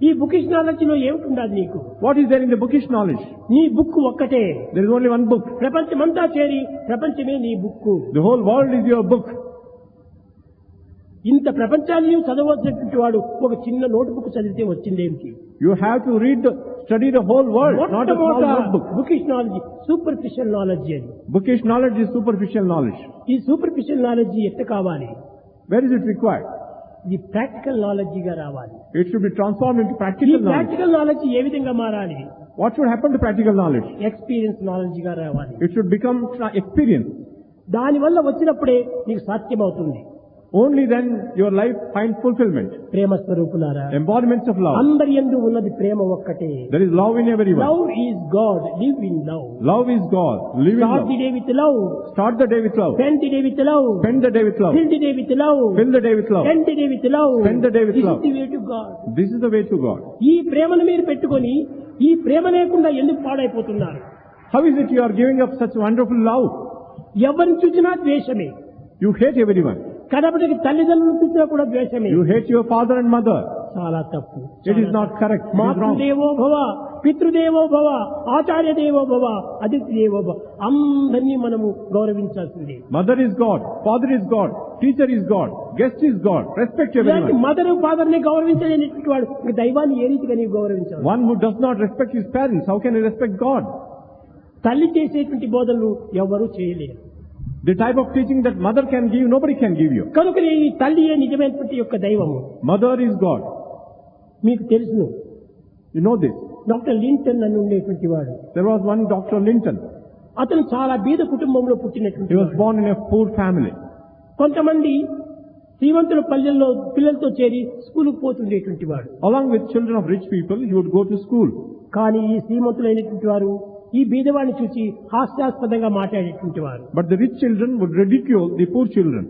ఈ బుకిష్ నాలెడ్జ్ లో ఏమిటి నీకు? What is there in the bookish knowledge? నీ బుక్ ఒక్కటే. There is only one book. ప్రపంచమంతా చేరి ప్రపంచమే నీ book. The whole world is your book. ఇంత ప్రపంచాన్ని చదవలసినటువంటి వాడు ఒక చిన్న నోట్ బుక్ చదివితే వచ్చిందేమిటి? You have to study the whole world, not a small notebook. Bookish knowledge superficial knowledge అది. Bookish knowledge is superficial knowledge. ఈ సూపర్ఫిషియల్ నాలెడ్జ్ ఎట్లా కావాలి? Where is it required? ఇది ప్రాక్టికల్ నాలెడ్జ్ గా రావాలి. It should be transformed into ఈ practical knowledge. Practical knowledge ఏ విధంగా మారాలి? What should happen to practical knowledge? Experience knowledge గా రావాలి. It should become experience. దాని వల్ల వచ్చినప్పుడే నీకు సాధ్యం అవుతుంది. Only then your life finds fulfillment. ప్రేమ స్వరూపులారా, Embodiments of love. అందరి యందు ఉన్నది ప్రేమ ఒక్కటే. There is love in everyone. Love is God. Live in love. Love is God. Live in Start love. the day with love. Start the day with love. Spend the day with love. Spend the day with love. Fill the day with love. Fill the day with love. Spend the day with love. Spend the day with This love. is the way to God. This is the way to God. ఈ ప్రేమను మీరు పెట్టుకొని ఈ ప్రేమ లేకుండా ఎందుకు పాడైపోతున్నారు? How is it you are giving up such wonderful love? ఎవరిని చూసినా ద్వేషమే. You hate everyone. కడపటికి తల్లిదండ్రులను చూసినా కూడా ద్వేషమే. You hate your father and mother. చాలా తప్పు. It is not correct. It is wrong. మాతృదేవో భవ, పితృదేవో భవ, ఆచార్య దేవో భవ, అతిథి దేవో భవ, అందరినీ మనము గౌరవించాల్సిందే. Mother is God, father is God, teacher is God, guest is God. Respect everyone. Mother father ని గౌరవించలేనటువంటి వాడు ఇంకా దైవాన్ని ఏ రీతిగా నీవు గౌరవించాలి? One who does not respect his parents, how can he respect God? తల్లి చేసేటువంటి బోధనలు ఎవరూ చేయలేరు. The type of teaching that mother can give, nobody can give you. కనుకనే ఈ తల్లియే నిజమైనటువంటి యొక్క దైవము. Mother is God. మీకు తెలుసును. You know this. Doctor Linton అని ఉండేటువంటి వాడు. There was one Dr. Linton. అతను చాలా బీద కుటుంబంలో పుట్టినటువంటి He was born in a poor family. కొంతమంది శ్రీమంతుల పల్లెల్లో పిల్లలతో చేరి స్కూలుకు పోతుండేటువంటి వాడు. Along with children of rich people, he would go to school. కానీ ఈ శ్రీమంతులైనటువంటి వారు ఈ బీదవాడిని చూసి హాస్యాస్పదంగా మాట్లాడేటువంటి వారు. But the rich children would ridicule the poor children.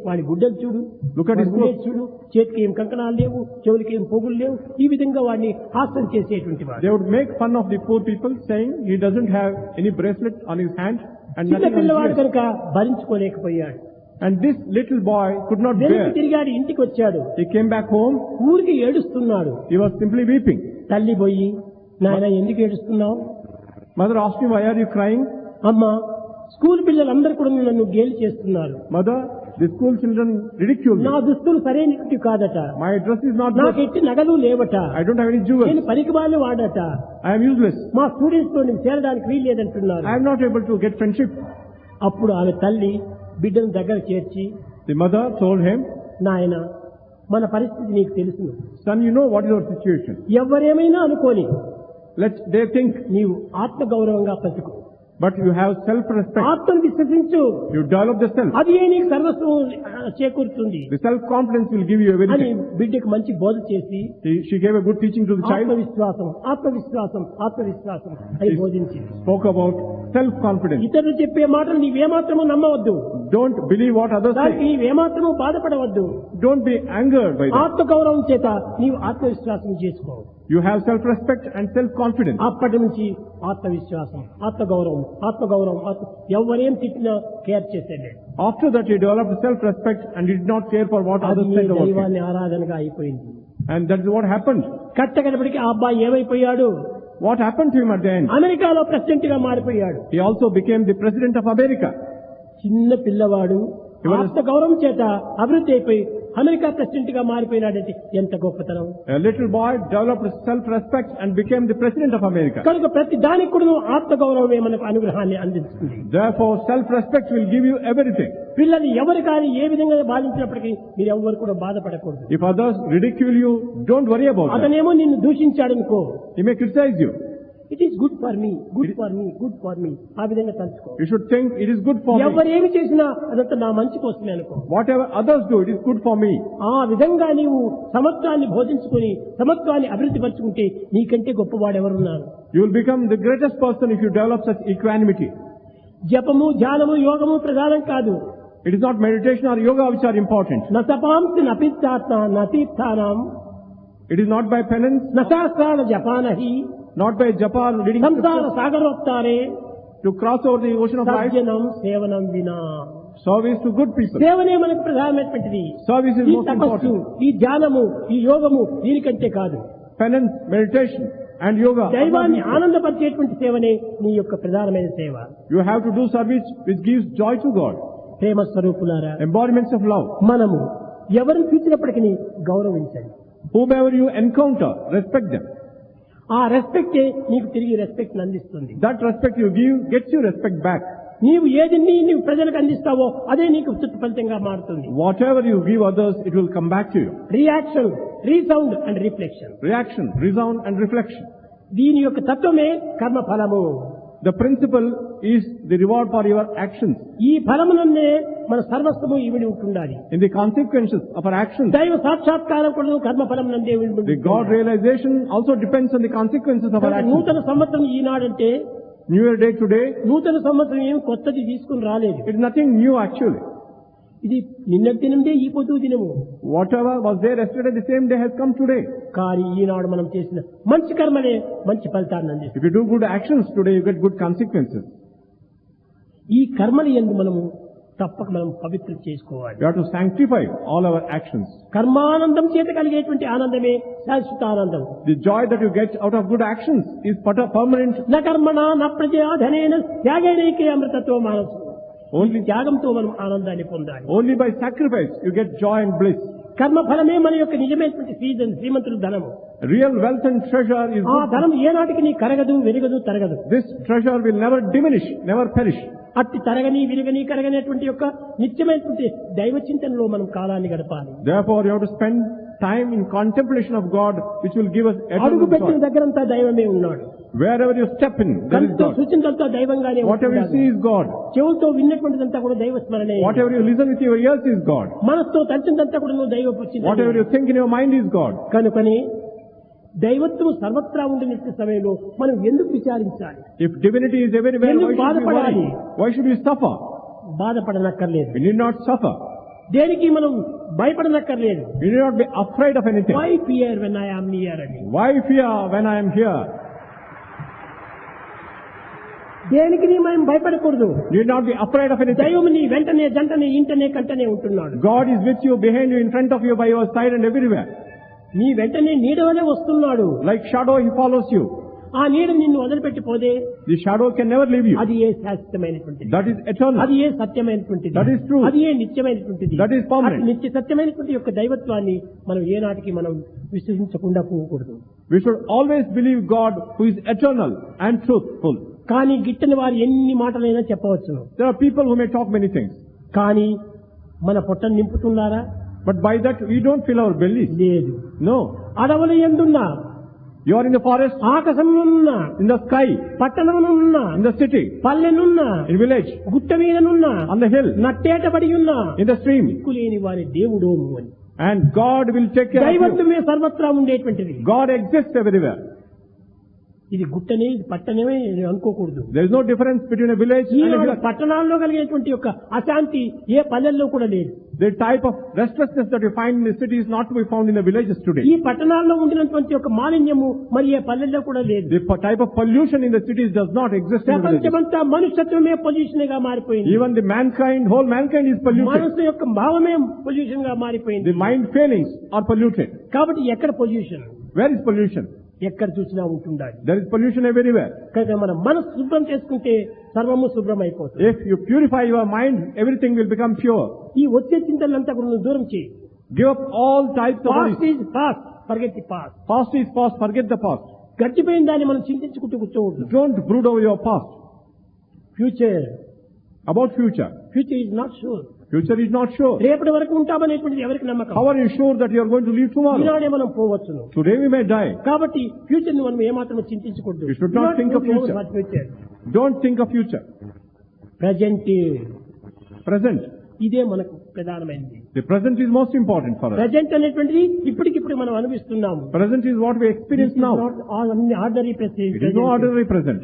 వాడి గుడ్డలు చూడు, Look at his clothes. చూడు, చేతికి ఏం కంకణాలు లేవు, చెవులకి ఏం పోగులు లేవు, ఈ విధంగా వాడిని హాస్యం చేసేటువంటి వాడు. They would make fun of the poor people, saying he doesn't have any bracelet on his hand and చిన్న nothing on పిల్లవాడు his కనుక భరించుకోలేకపోయాడు. And this little boy could not bear. తిరిగాడు, ఇంటికి వచ్చాడు. He came back home. ఊరికి ఏడుస్తున్నాడు. He was simply weeping. తల్లి పోయి, నాయన ఎందుకు ఏడుస్తున్నావు? Mother asked him, why are you crying? అమ్మా, స్కూల్ పిల్లలందరూ కూడా నన్ను గేలి చేస్తున్నారు. Mother, the school children ridicule me. నా దుస్తులు సరైనవి కాదట. My dress is not నాకు good. ఎట్టి నగలు లేవట. I don't have any jewels. నేను పరికబాలు వాడట. I am useless. మా స్టూడెంట్స్ తో నేను చేరడానికి వీల్లేదంటున్నారు. I am not able to get friendship. అప్పుడు ఆమె తల్లి బిడ్డను దగ్గర చేర్చి The mother told him, నాయన మన పరిస్థితి నీకు తెలుసును. son, you know what is our situation. ఎవరేమైనా అనుకోని They think, నీవు ఆత్మగౌరవంగా బ్రతుకు. but you have self-respect. ఆత్మను విశ్వసించు. You develop the self. అది నీకు సర్వస్వం చేకూరుతుంది The self-confidence will give you అని everything. బిడ్డకు మంచి బోధ చేసి She gave a good teaching to the child. ఆత్మవిశ్వాసం ఆత్మవిశ్వాసం ఆత్మవిశ్వాసం అని బోధించింది. Spoke about self-confidence. ఇతరులు చెప్పే మాటలు నీవేమాత్రము నమ్మవద్దు. Don't believe what others దానికి say. నీవేమాత్రము బాధపడవద్దు. Don't be angered by that. ఆత్మగౌరవం చేత నీవు ఆత్మవిశ్వాసం చేసుకో. You have self-respect and self-confidence. అప్పటి నుంచి ఆత్మవిశ్వాసం ఆత్మగౌరవం ఆత్మగౌరవం ఎవరేం తిట్టినా కేర్ చేసేది. After that, he developed self-respect and did not care for what others said about him. దైవాన్ని ఆరాధనగా అయిపోయింది. And that is what happened. కట్టకడపటికి ఆ అబ్బాయి ఏమైపోయాడు? What happened to him at the end? అమెరికాలో ప్రెసిడెంట్ గా మారిపోయాడు. He also became the president of America. చిన్న పిల్లవాడు ఆత్మగౌరవం చేత అభివృద్ధి అయిపోయి అమెరికా ప్రెసిడెంట్ గా మారిపోయినాడంటే ఎంత గొప్పతనం. A little boy developed self-respect and became the president of America. కనుక ప్రతి దానికి కూడా ఆత్మగౌరవమే మనకు అనుగ్రహాన్ని అందిస్తుంది. Therefore, self-respect will give you everything. పిల్లల్ని ఎవరు కానీ ఏ విధంగా బాధించినప్పటికీ మీరు ఎవరు కూడా బాధపడకూడదు. If others ridicule you, don't worry about that. అతనేమో నిన్ను దూషించాడనుకో, He may criticize you. It is good for me, good for me, good for me, ఆ విధంగా తలుచుకో. You should think it is good for me. ఎవరు ఏమి చేసినా అదంతా నా మంచి కోసమే అనుకో. Whatever others do, it is good for me. ఆ విధంగా నీవు సమత్వాన్ని బోధించుకుని సమత్వాన్ని అభివృద్ధి పరుచుకుంటే నీకంటే గొప్పవాడు ఎవరున్నారు? You will become the greatest person if you develop such equanimity. జపము ధ్యానము యోగము ప్రధానం కాదు. It is not meditation or yoga which are important. నతపాంసి నపిత్తాత్మ నతీర్థానం. It is not by penance, నశాస్త్రాల జపానహి not by japa or reading సంసార scriptures సాగరోత్తారే to cross over the ocean of life. సజ్జనం సేవనం వినా. Service to good people. సేవనే మనకు ప్రధానమైనటువంటిది. Service is ఈ most తపస్సు, important. ఈ ధ్యానము, ఈ యోగము దీనికంటే కాదు. Penance, meditation and yoga. దైవాన్ని ఆనందపరిచేటువంటి సేవనే నీ యొక్క ప్రధానమైన సేవ. You have to do service which gives joy to God. ప్రేమ స్వరూపులారా, Embodiments of love. మనము ఎవరిని చూసినప్పటికీ గౌరవించండి. Whomever you encounter, respect them. ఆ రెస్పెక్టే నీకు తిరిగి రెస్పెక్ట్ అందిస్తుంది. That respect you give gets you respect back. నీవు ఏది నీవు ప్రజలకు అందిస్తావో అదే నీకు ఫలితంగా మారుతుంది. Whatever you give others, it will come back to you. Reaction, resound and reflection. Reaction, resound and reflection. దీని యొక్క తత్వమే కర్మ ఫలము. The principle is the reward for your actions. ఈ ఫలమునన్నే మన సర్వస్వము ఇవిడి ఉంటుండాలి. In the consequences of our actions. దైవ సాక్షాత్కారం కూడా కర్మ ఫలం నందే ఉంటుంది. The God realization also depends on the consequences of our actions. నూతన సంవత్సరం ఈనాడంటే New Year day today, నూతన సంవత్సరం ఏం కొత్తది తీసుకుని రాలేదు. it is nothing new actually. ఇది నిన్నటి దినందే ఈ పొద్దు దినము. Whatever was there yesterday, the same day has come today. కానీ ఈనాడు మనం చేసిన మంచి కర్మలే మంచి ఫలితాన్ని అందిస్తుంది. If you do good actions today, you get good consequences. ఈ కర్మల యందు మనము తప్పక మనం పవిత్రం చేసుకోవాలి. You have to sanctify all our actions. కర్మానందం చేత కలిగేటువంటి ఆనందమే శాశ్వత ఆనందం. The joy that you get out of good actions is permanent. న కర్మణ న ప్రజా ధనేన త్యాగేనైకే అమృతత్వ మానసు. Only త్యాగంతో మనం ఆనందాన్ని పొందాలి. Only by sacrifice you get joy and bliss. కర్మ ఫలమే మన యొక్క నిజమైనటువంటి శ్రీమంతుల ధనము. Real wealth and treasure is ఆ good. ధనం ఏనాటికి నీ కరగదు, విరగదు, తరగదు. This treasure will never diminish, never perish. అట్టి తరగని విరగని కరగనేటువంటి యొక్క నిత్యమైనటువంటి దైవ చింతనలో మనం కాలాన్ని గడపాలి. Therefore you have to spend time in contemplation of God, which will give us అడుగు eternal పెట్టిన joy. దగ్గరంతా దైవమే ఉన్నాడు. Wherever you step in, there is God. సూచనలంతా దైవంగానే Whatever you see is God. చెవులతో విన్నటువంటిదంతా కూడా దైవ స్మరణే. Whatever you listen with your ears is God. మనసుతో తలిచిందంతా కూడా నువ్వు దైవ Whatever you think in your mind is God. కనుకని దైవత్వం సర్వత్రా ఉండినట్టు సమయంలో మనం ఎందుకు విచారించాలి? If divinity is everywhere, ఎందుకు why should we బాధపడాలి? worry? Why should we suffer? బాధపడనక్కర్లేదు. We need not suffer. దేనికి మనం భయపడనక్కర్లేదు. We need not be afraid of anything. Why fear when I am near అని. Why fear when I am here? దేనికి మనం భయపడకూడదు. You need not be afraid of anything. దైవం నీ వెంటనే జంటనే ఇంటనే కంటనే ఉంటున్నాడు. God is with you, behind you, in front of you, by your side and everywhere. నీ వెంటనే నీడవలే వస్తున్నాడు. Like shadow, he follows you. ఆ నీడ నిన్ను వదిలిపెట్టిపోతే The shadow can never leave you. అది ఏ శాశ్వతమైనటువంటిది. That is eternal. అది ఏ సత్యమైనటువంటిది. That is true. అది ఏ నిత్యమైనటువంటిది. That is permanent. అట్టి నిత్య సత్యమైనటువంటి యొక్క దైవత్వాన్ని మనం ఏనాటికి మనం విశ్వసించకుండా పోకూడదు. We should always believe God who is eternal and truthful. కానీ గిట్టని వారు ఎన్ని మాటలైనా చెప్పవచ్చు. There are people who may talk many things. కానీ మన పొట్టను నింపుతున్నారా? But by that we don't fill our bellies. లేదు. No. అడవుల యందున్నా, You are in the forest, ఆకాశమునున్నా, in the sky, పట్టణమునున్నా, in the city, పల్లెనున్నా, in village, గుట్ట మీదనున్నా, on the hill, నట్టేటబడి ఉన్నా, in the stream. దిక్కులేని వారి దేవుడోము అని. And God will take care of you. దైవత్వమే సర్వత్రా ఉండేటువంటిది. God exists everywhere. ఇది గుట్టనే, ఇది పట్టణమే అనుకోకూడదు. There is no difference between a village and a Eenadu village. పట్టణాల్లో కలిగేటువంటి యొక్క అశాంతి ఏ పల్లెల్లో కూడా లేదు. The type of restlessness that you find in the city is not to be found in the villages today. ఈ పట్టణాల్లో ఉండినటువంటి యొక్క మాలిన్యము మరి ఏ పల్లెల్లో కూడా లేదు. The type of pollution in the cities does not exist in the villages. ప్రపంచమంతా మనుష్యత్వమే pollution గా మారిపోయింది. Even the mankind, whole mankind is polluted. మనసు యొక్క భావమే పొల్యూషన్ గా మారిపోయింది. The mind feelings are polluted. కాబట్టి ఎక్కడ పొల్యూషన్? Where is pollution? ఎక్కడ చూసినా ఉంటుండాలి. There is pollution everywhere. కనుక మన మనసు శుభ్రం చేసుకుంటే సర్వము శుభ్రం అయిపోతుంది. If you purify your mind, everything will become pure. ఈ వచ్చే చింతలంతా కూడా నువ్వు దూరం చేయి. Give up all types of past worries. Is past, forget the past. Past is past, forget the past. గడిచిపోయిన దాన్ని మనం చింతించుకుంటూ కూర్చోవద్దు. Don't brood over your past. Future, About future. Future is not sure. Future is not sure. రేపటి వరకు ఉంటామనేటువంటిది ఎవరికి నమ్మకం? How are you sure that you are going to leave tomorrow? ఈనాడే మనం పోవచ్చును. Today we may die. కాబట్టి future ని మనం ఏమాత్రం చింతించకూడదు. You should not think of future. Future, Don't think of future. Present, Present. ఇదే మనకు ప్రధానమైనది. The present is most important for us. Present అనేటువంటిది ఇప్పటికిప్పుడు మనం అనుభవిస్తున్నాము. Present is what we experience now. ఆర్డరీ It is no ordinary present.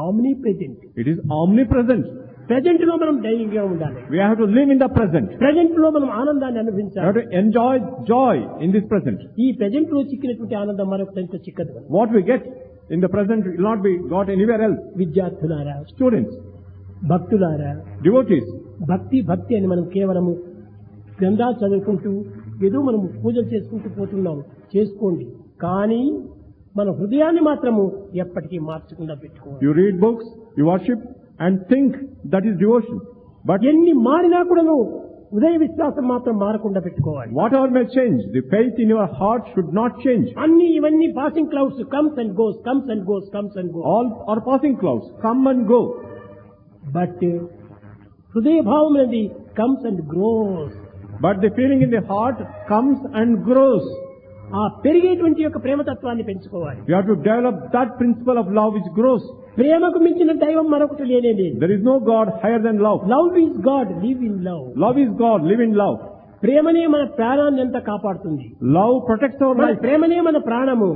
Omni present. It is omnipresent. Present లో మనం ధైర్యంగా ఉండాలి. We have to live in the present. Present లో మనం ఆనందాన్ని We have అనుభవించాలి. to enjoy joy in this present. ఈ present లో చిక్కినటువంటి ఆనందం మరొక దాంట్లో చిక్కదు. What we get in the present will not be got anywhere else. విద్యార్థులారా, Students, భక్తులారా, devotees, భక్తి భక్తి అని మనం కేవలము గ్రంథాలు చదువుకుంటూ ఏదో మనం పూజలు చేసుకుంటూ పోతున్నాం, చేసుకోండి. కానీ మన హృదయాన్ని మాత్రము ఎప్పటికీ మార్చకుండా పెట్టుకోవాలి. you read books, you worship and think that is devotion. But ఎన్ని మారినా కూడాను ఉదయ విశ్వాసం మాత్రం మారకుండా పెట్టుకోవాలి. whatever may change, the faith in your heart should not change. అన్ని ఇవన్నీ passing clouds, comes and goes, comes and goes, comes and goes. All are passing clouds, come and go. But హృదయ భావం అనేది comes and grows. But the feeling in the heart comes and grows. ఆ పెరిగేటువంటి యొక్క ప్రేమతత్వాన్ని పెంచుకోవాలి. You have to develop that principle of love which grows. ప్రేమకు మించిన దైవం మరొకటి లేనే లేదు. There is no God higher than love. Love is God, live in love. Love is God, live in love. ప్రేమనే మన ప్రాణాన్ని ఎంత కాపాడుతుంది. Love protects our మన life. ప్రేమనే మన ప్రాణము.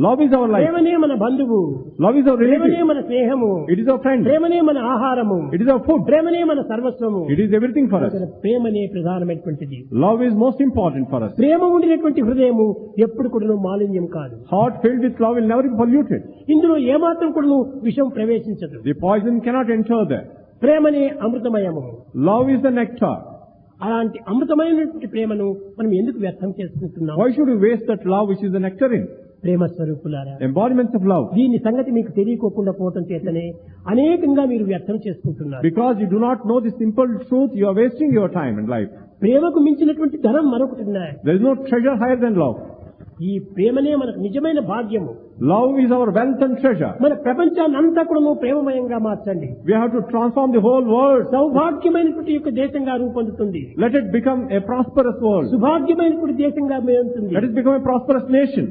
Love is our life. ప్రేమనే మన బంధువు. Love is our ప్రేమనే relative. మన స్నేహము. It is our friend. ప్రేమనే మన ఆహారము. It is our food. ప్రేమనే మన సర్వస్వము. It is everything for us. ప్రేమనే ప్రధానమైనటువంటిది. Love is most important for us. ప్రేమ ఉండినటువంటి హృదయము ఎప్పుడు కూడా మాలిన్యం కాదు. Heart filled with love will never be polluted. ఇందులో ఏమాత్రం కూడా విషం ప్రవేశించదు. The poison cannot enter there. ప్రేమనే అమృతమయము. Love is the nectar. అలాంటి అమృతమైనటువంటి ప్రేమను మనం ఎందుకు వ్యర్థం చేసుకుంటున్నాం? Why should we waste that love which is the nectarine? ప్రేమ స్వరూపులారా, Embodiments of love. దీని సంగతి మీకు తెలియకోకుండా పోవటం చేతనే అనేకంగా మీరు వ్యర్థం చేసుకుంటున్నారు. Because you do not know the simple truth, you are wasting your time in life. ప్రేమకు మించినటువంటి ధనం మరొకటి ఉన్నాయి. There is no treasure higher than love. ఈ ప్రేమనే మనకు నిజమైన భాగ్యము. Love is our wealth and treasure. మన ప్రపంచాన్ని అంతా కూడా ప్రేమమయంగా మార్చండి. We have to transform the whole world. సౌభాగ్యమైనటువంటి యొక్క దేశంగా రూపొందుతుంది. Let it become a prosperous world. సుభాగ్యమైనటువంటి దేశంగా ఉంటుంది. Let it become a prosperous nation.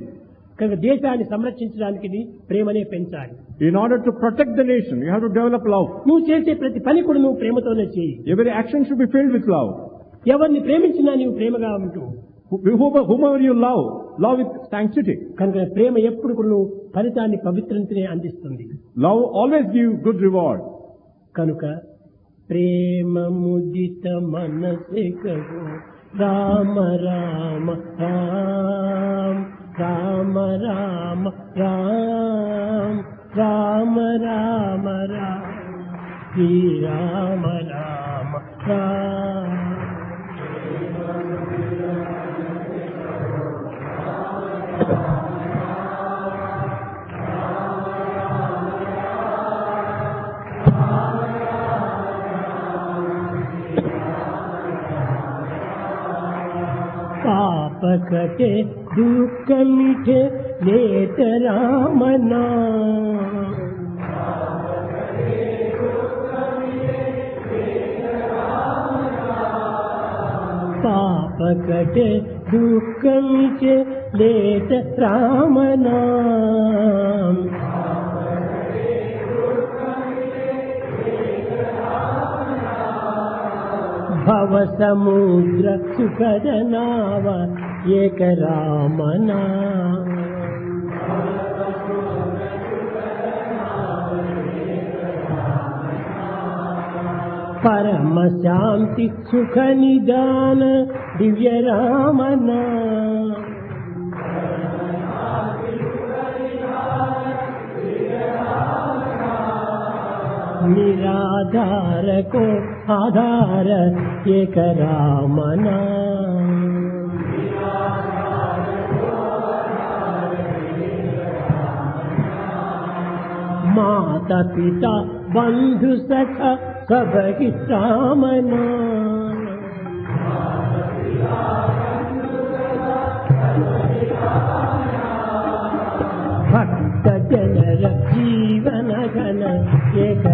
కనుక దేశాన్ని సంరక్షించడానికి ప్రేమనే పెంచాలి. In order to protect the nation, you have to develop love. నువ్వు చేసే ప్రతి పని కూడా నువ్వు ప్రేమతోనే చేయి. Every action should be filled with love. ఎవరిని ప్రేమించినా నీవు ప్రేమగా ఉంటూ, Whomever you love, love with sanctity. కనుక ప్రేమ ఎప్పుడు కూడా ఫలితాన్ని పవిత్రతనే అందిస్తుంది. Love always gives good reward. కనుక ప్రేమ ముదిత మనసే కహో రామ రామ రామ రామ రామ రామ రామ రామ రామ శ్రీ రామ రామ రామ. पाप कटे दुख मिटे लेत राम नाम. పాప కటే దుఃఖం చే లేత రామనామ భవ సముద్ర సుఖద నావ ఏక రామనామ పరమ శాంతి సుఖ నిదాన దివ్య రామనామ निराधार को आधार एक राम नाम माता पिता बंधु सखा सबकी राम नाम भक्त जनर जीवन घन एक